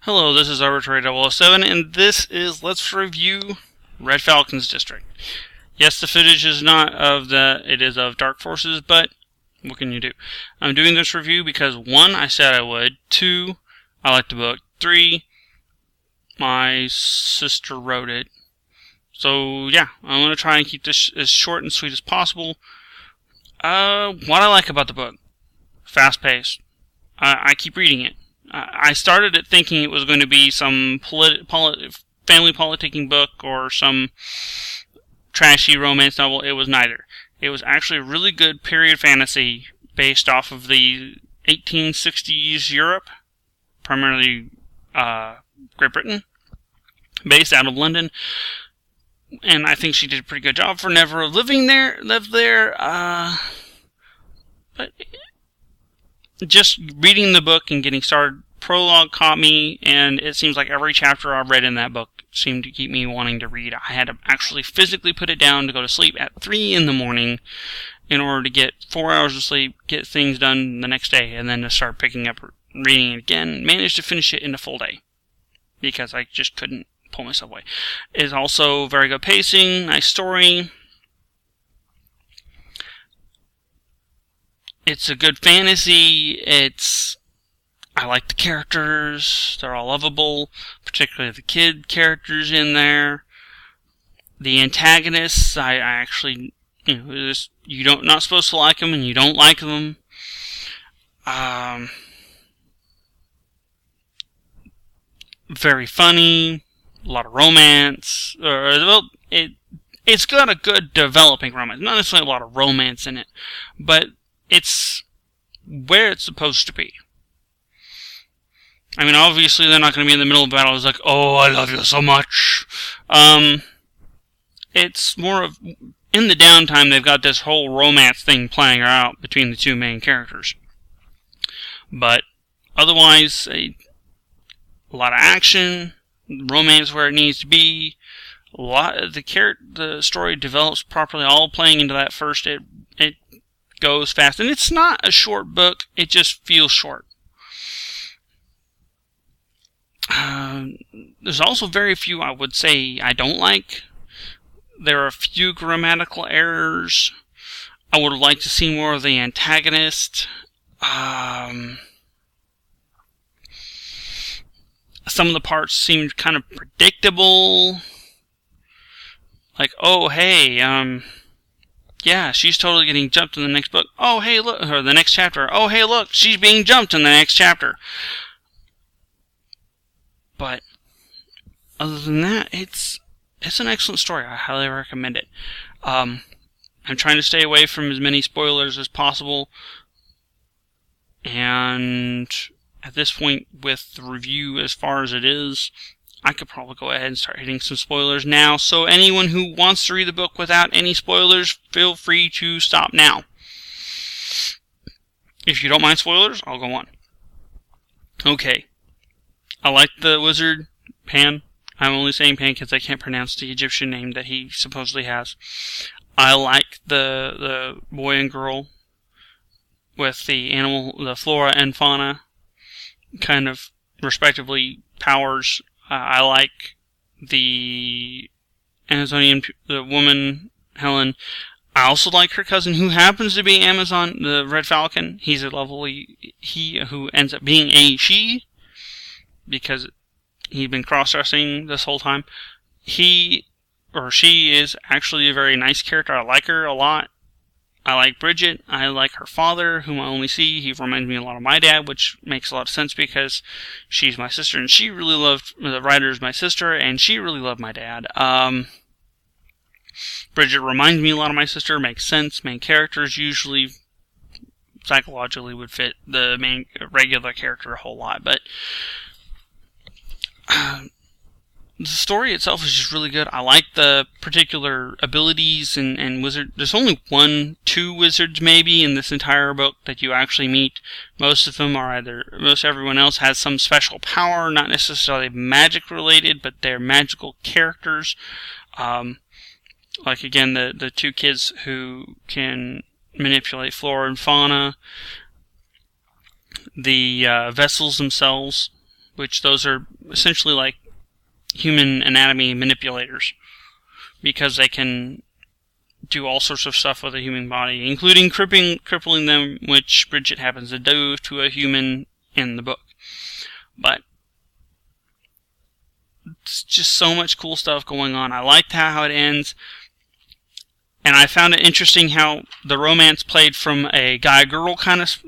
Hello, this is Arbitrary 007, and this is Let's Review Red Falcon's District. Yes, the footage is not of it is of Dark Forces, but what can you do? I'm doing this review because 1, I said I would, 2, I like the book, 3, my sister wrote it. So yeah, I'm going to try and keep this as short and sweet as possible. What I like about the book, fast-paced. I keep reading it. I started it thinking it was going to be some family politicking book or some trashy romance novel. It was neither. It was actually a really good period fantasy based off of the 1860s Europe, primarily Great Britain, based out of London. And I think she did a pretty good job for never lived there. But just reading the book and getting started, prologue caught me, and it seems like every chapter I've read in that book seemed to keep me wanting to read. I had to actually physically put it down to go to sleep at 3 in the morning in order to get 4 hours of sleep, get things done the next day, and then to start picking up reading it again. Managed to finish it in a full day because I just couldn't pull myself away. It's also very good pacing, nice story. It's a good fantasy. I like the characters. They're all lovable, particularly the kid characters in there. The antagonists, I actually, you're not supposed to like them, and you don't like them. Very funny, a lot of romance. It's got a good developing romance. Not necessarily a lot of romance in it, but it's where it's supposed to be. I mean, obviously they're not going to be in the middle of battle. It's like, oh, I love you so much. It's more of, in the downtime, they've got this whole romance thing playing out between the two main characters. But otherwise, a lot of action, romance where it needs to be. The story develops properly, all playing into that first. It goes fast, and it's not a short book. It just feels short. There's also very few I would say I don't like. There are a few grammatical errors. I would like to see more of the antagonist. Some of the parts seemed kind of predictable. Like, oh, hey, yeah, she's totally getting jumped in the next book. Oh, hey, look, or the next chapter. Oh, hey, look, she's being jumped in the next chapter. But other than that, it's an excellent story. I highly recommend it. I'm trying to stay away from as many spoilers as possible. And at this point, with the review as far as it is, I could probably go ahead and start hitting some spoilers now. So anyone who wants to read the book without any spoilers, feel free to stop now. If you don't mind spoilers, I'll go on. Okay. I like the wizard, Pan. I'm only saying Pan because I can't pronounce the Egyptian name that he supposedly has. I like the boy and girl with the flora and fauna, kind of respectively powers. I like the Amazonian, the woman, Helen. I also like her cousin, who happens to be Amazon, the Red Falcon. He's a lovely, he who ends up being a she, because he'd been cross-dressing this whole time. He, or she, is actually a very nice character. I like her a lot. I like Bridget. I like her father, whom I only see. He reminds me a lot of my dad, which makes a lot of sense because she's my sister, and she really loved, the writer is my sister, and she really loved my dad. Bridget reminds me a lot of my sister, makes sense. Main characters usually psychologically would fit the main regular character a whole lot, but the story itself is just really good. I like the particular abilities and wizard. There's only 2 wizards maybe in this entire book that you actually meet. Most of them are most everyone else has some special power, not necessarily magic related, but they're magical characters. Like again, the 2 kids who can manipulate flora and fauna. The vessels themselves which those are essentially like human anatomy manipulators, because they can do all sorts of stuff with a human body, including crippling them, which Bridget happens to do to a human in the book. But it's just so much cool stuff going on. I liked how it ends. And I found it interesting how the romance played from a guy-girl kind of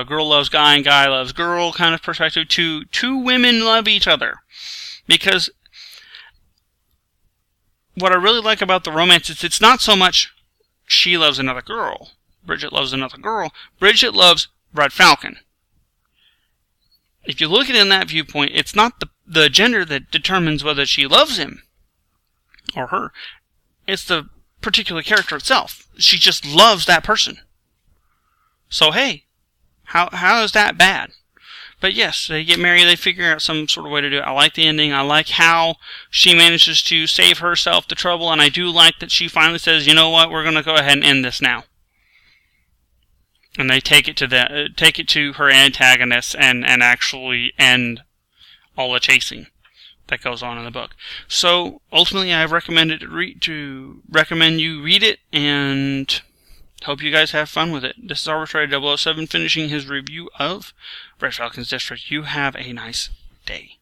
girl loves guy and guy loves girl kind of perspective to two women love each other. Because what I really like about the romance is it's not so much she loves another girl, Bridget loves another girl. Bridget loves Red Falcon. If you look at it in that viewpoint, it's not the gender that determines whether she loves him or her. It's the particular character itself. She just loves that person. So hey, how is that bad? But yes, they get married, they figure out some sort of way to do it. I like the ending. I like how she manages to save herself the trouble, and I do like that she finally says, you know what, we're going to go ahead and end this now. And they take it to her antagonist and actually end all the chasing that goes on in the book. So ultimately, I recommend you read it, and hope you guys have fun with it. This is Arbitrary 007 finishing his review of Red Falcon's District. You have a nice day.